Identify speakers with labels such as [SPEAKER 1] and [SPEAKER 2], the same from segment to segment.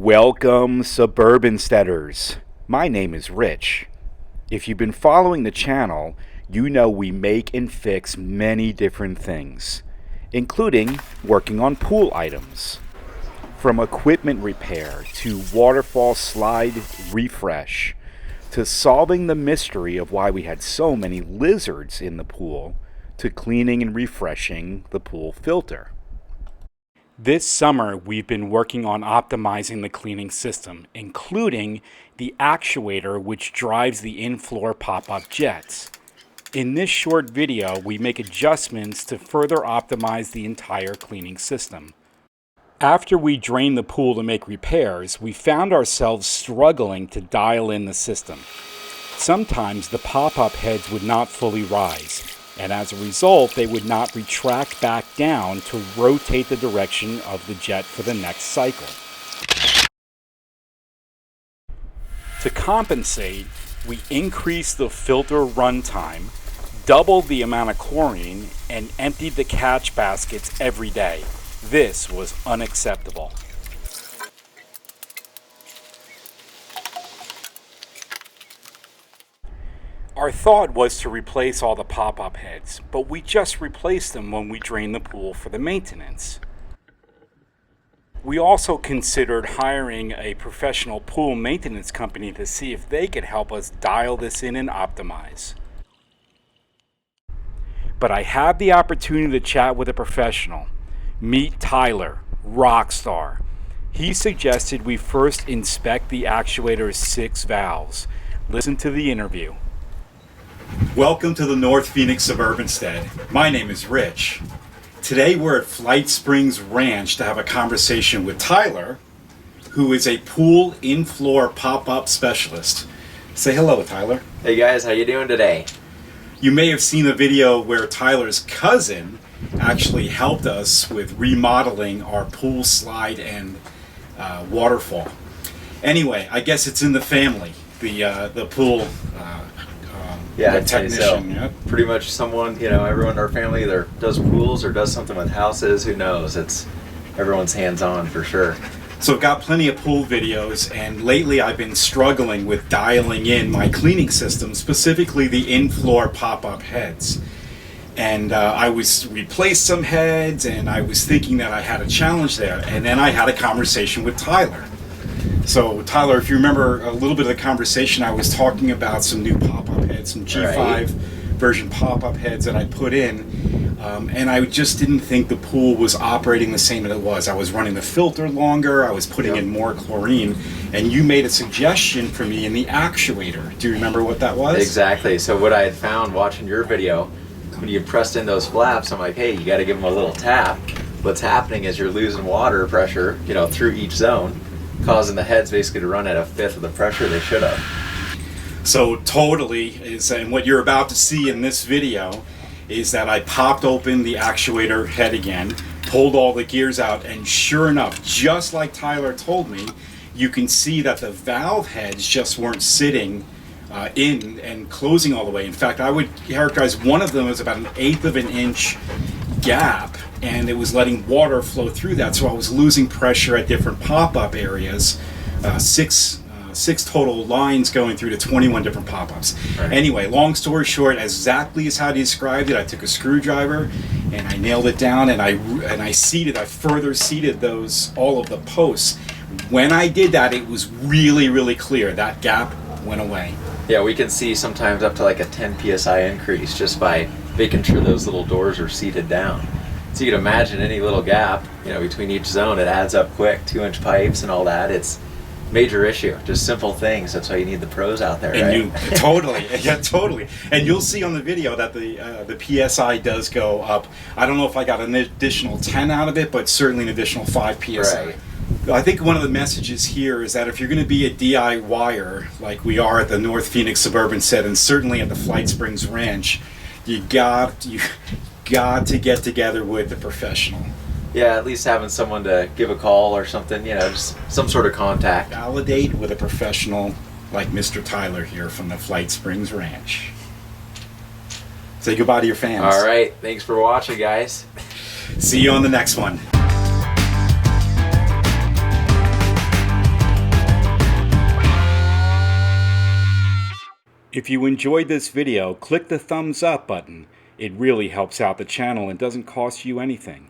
[SPEAKER 1] Welcome, Suburbansteaders. My name is Rich. If you've been following the channel, you know we make and fix many different things, including working on pool items. From equipment repair to waterfall slide refresh, to solving the mystery of why we had so many lizards in the pool, to cleaning and refreshing the pool filter. This summer, we've been working on optimizing the cleaning system, including the actuator which drives the in-floor pop-up jets. In this short video, we make adjustments to further optimize the entire cleaning system. After we drained the pool to make repairs, we found ourselves struggling to dial in the system. Sometimes the pop-up heads would not fully rise, and as a result, they would not retract back down to rotate the direction of the jet for the next cycle. To compensate, we increased the filter runtime, doubled the amount of chlorine, and emptied the catch baskets every day. This was unacceptable. Our thought was to replace all the pop-up heads, but we just replaced them when we drained the pool for the maintenance. We also considered hiring a professional pool maintenance company to see if they could help us dial this in and optimize. But I had the opportunity to chat with a professional. Meet Tyler, rockstar. He suggested we first inspect the actuator's 6 valves. Listen to the interview. Welcome to the North Phoenix Suburbanstead. My name is Rich. Today we're at Flight Springs Ranch to have a conversation with Tyler, who is a pool in-floor pop-up specialist. Say hello, Tyler.
[SPEAKER 2] Hey guys, how you doing today?
[SPEAKER 1] You may have seen a video where Tyler's cousin actually helped us with remodeling our pool slide and waterfall. Anyway, I guess it's in the family, the pool technician.
[SPEAKER 2] So. Yep. Pretty much someone, everyone in our family either does pools or does something with houses. Who knows? It's everyone's hands-on for sure.
[SPEAKER 1] So I've got plenty of pool videos, and lately I've been struggling with dialing in my cleaning system, specifically the in-floor pop-up heads. And I replaced some heads, and I was thinking that I had a challenge there. And then I had a conversation with Tyler. So Tyler, if you remember a little bit of the conversation, I was talking about some new pop-up heads, some G5 version pop-up heads that I put in. And I just didn't think the pool was operating the same as it was. I was running the filter longer, I was putting in more chlorine, and you made a suggestion for me in the actuator. Do you remember what that was?
[SPEAKER 2] Exactly. So what I had found watching your video, when you pressed in those flaps, I'm like, hey, you got to give them a little tap. What's happening is you're losing water pressure, through each zone, causing the heads basically to run at 1/5 of the pressure they should have.
[SPEAKER 1] So totally and what you're about to see in this video is that I popped open the actuator head again, pulled all the gears out, and sure enough, just like Tyler told me, you can see that the valve heads just weren't sitting in and closing all the way. In fact, I would characterize one of them as about 1/8 of an inch gap, and it was letting water flow through that, so I was losing pressure at different pop-up areas. Six total lines going through to 21 different pop-ups. Right. Anyway, long story short, exactly as how you described it, I took a screwdriver and I nailed it down, and I further seated all of the posts. When I did that, it was really, really clear. That gap went away.
[SPEAKER 2] Yeah, we can see sometimes up to like a 10 psi increase just by making sure those little doors are seated down. So you can imagine any little gap, between each zone, it adds up quick. 2-inch pipes and all that. It's major issue. Just simple things. That's why you need the pros out there,
[SPEAKER 1] and
[SPEAKER 2] right?
[SPEAKER 1] Totally. And you'll see on the video that the PSI does go up. I don't know if I got an additional 10 out of it, but certainly an additional 5 PSI.
[SPEAKER 2] Right.
[SPEAKER 1] I think one of the messages here is that if you're going to be a DIYer, like we are at the North Phoenix Suburbanstead and certainly at the Flight Springs Ranch, you got to get together with a professional.
[SPEAKER 2] Yeah, at least having someone to give a call or something, just some sort of contact.
[SPEAKER 1] Validate with a professional like Mr. Tyler here from the Flight Springs Ranch. Say goodbye to your fans.
[SPEAKER 2] All right, thanks for watching, guys.
[SPEAKER 1] See you on the next one. If you enjoyed this video, click the thumbs up button. It really helps out the channel and doesn't cost you anything.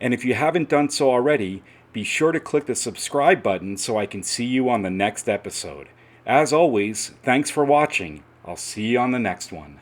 [SPEAKER 1] And if you haven't done so already, be sure to click the subscribe button so I can see you on the next episode. As always, thanks for watching. I'll see you on the next one.